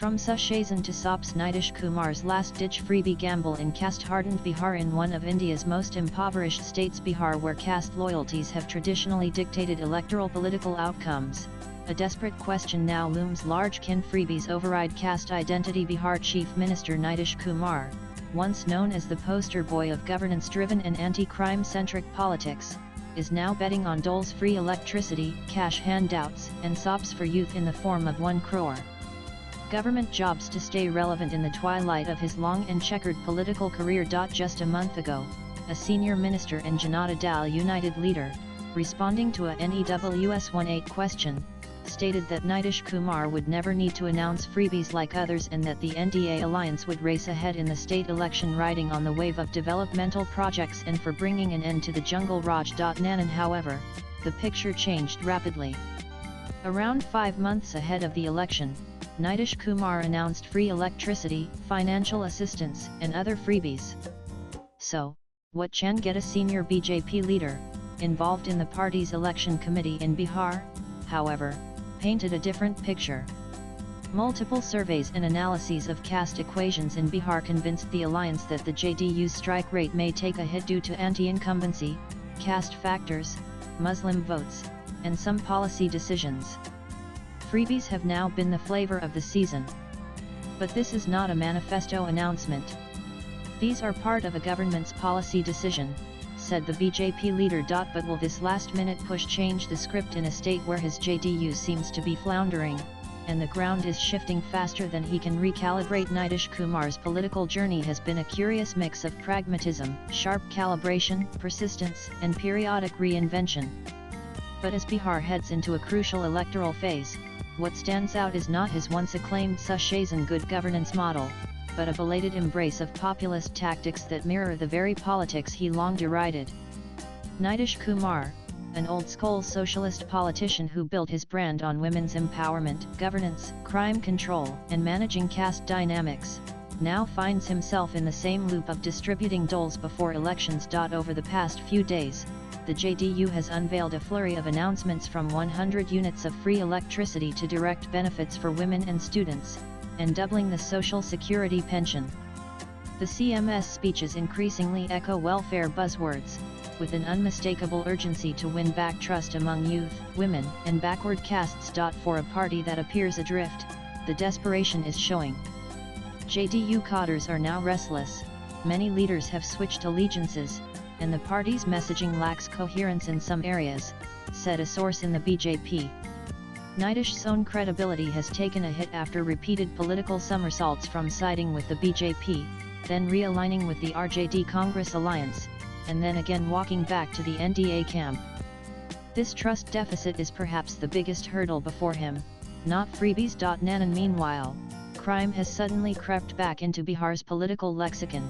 From Sushasan to Sops, Nitish Kumar's last-ditch freebie gamble in caste-hardened Bihar. In one of India's most impoverished states, Bihar, where caste loyalties have traditionally dictated electoral political outcomes, a desperate question now looms: large can freebies override caste identity? Bihar Chief Minister Nitish Kumar, once known as the poster boy of governance-driven and anti-crime-centric politics, is now betting on doles free electricity, cash handouts, and sops for youth in the form of 1 crore government jobs to stay relevant in the twilight of his long and checkered political career. Just a month ago, a senior minister and Janata Dal United leader, responding to a NEWS 18 question, stated that Nitish Kumar would never need to announce freebies like others, and that the NDA alliance would race ahead in the state election, riding on the wave of developmental projects and for bringing an end to the jungle Raj. Nanan, however, the picture changed rapidly. Around 5 months ahead of the election, Nitish Kumar announced free electricity, financial assistance, and other freebies. So, what can get a senior BJP leader, involved in the party's election committee in Bihar, however, painted a different picture. Multiple surveys and analyses of caste equations in Bihar convinced the alliance that the JDU's strike rate may take a hit due to anti-incumbency, caste factors, Muslim votes, and some policy decisions. Freebies have now been the flavor of the season. But this is not a manifesto announcement. These are part of a government's policy decision, said the BJP leader. But will this last-minute push change the script in a state where his JDU seems to be floundering, and the ground is shifting faster than he can recalibrate? Nitish Kumar's political journey has been a curious mix of pragmatism, sharp calibration, persistence, and periodic reinvention. But as Bihar heads into a crucial electoral phase, what stands out is not his once acclaimed Sushasan good governance model, but a belated embrace of populist tactics that mirror the very politics he long derided. Nitish Kumar, an old-school socialist politician who built his brand on women's empowerment, governance, crime control, and managing caste dynamics, now finds himself in the same loop of distributing doles before elections. Over the past few days, the JDU has unveiled a flurry of announcements, from 100 units of free electricity to direct benefits for women and students, and doubling the social security pension. The CMS speeches increasingly echo welfare buzzwords, with an unmistakable urgency to win back trust among youth, women, and backward castes. For a party that appears adrift, the desperation is showing. JDU cadres are now restless, many leaders have switched allegiances, and the party's messaging lacks coherence in some areas, said a source in the BJP. Nitish's own credibility has taken a hit after repeated political somersaults, from siding with the BJP, then realigning with the RJD Congress alliance, and then again walking back to the NDA camp. This trust deficit is perhaps the biggest hurdle before him, not freebies. Nanan, meanwhile, crime has suddenly crept back into Bihar's political lexicon.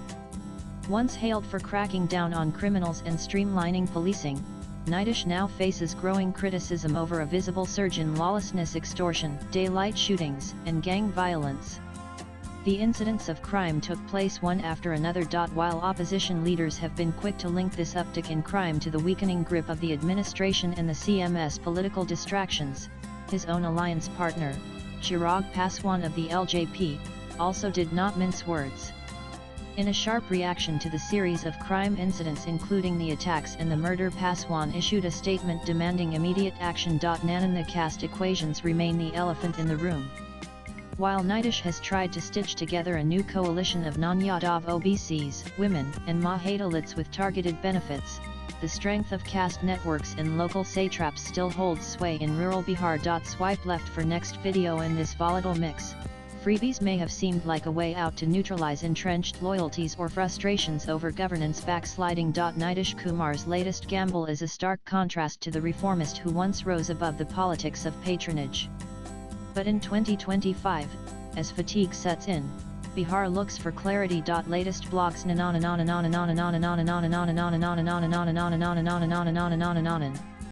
Once hailed for cracking down on criminals and streamlining policing, Nitish now faces growing criticism over a visible surge in lawlessness, extortion, daylight shootings, and gang violence. The incidents of crime took place one after another. While opposition leaders have been quick to link this uptick in crime to the weakening grip of the administration and the CMS political distractions, his own alliance partner, Chirag Paswan of the LJP, also did not mince words. In a sharp reaction to the series of crime incidents, including the attacks and the murder, Paswan issued a statement demanding immediate action. Nanan, the caste equations remain the elephant in the room. While Nitish has tried to stitch together a new coalition of non-Yadav OBCs, women, and Mahadalits with targeted benefits, the strength of caste networks and local satraps still holds sway in rural Bihar. Swipe left for next video. In this volatile mix, freebies may have seemed like a way out to neutralize entrenched loyalties or frustrations over governance backsliding. Nitish Kumar's latest gamble is a stark contrast to the reformist who once rose above the politics of patronage. But in 2025, as fatigue sets in, Bihar looks for clarity. Latest blogs.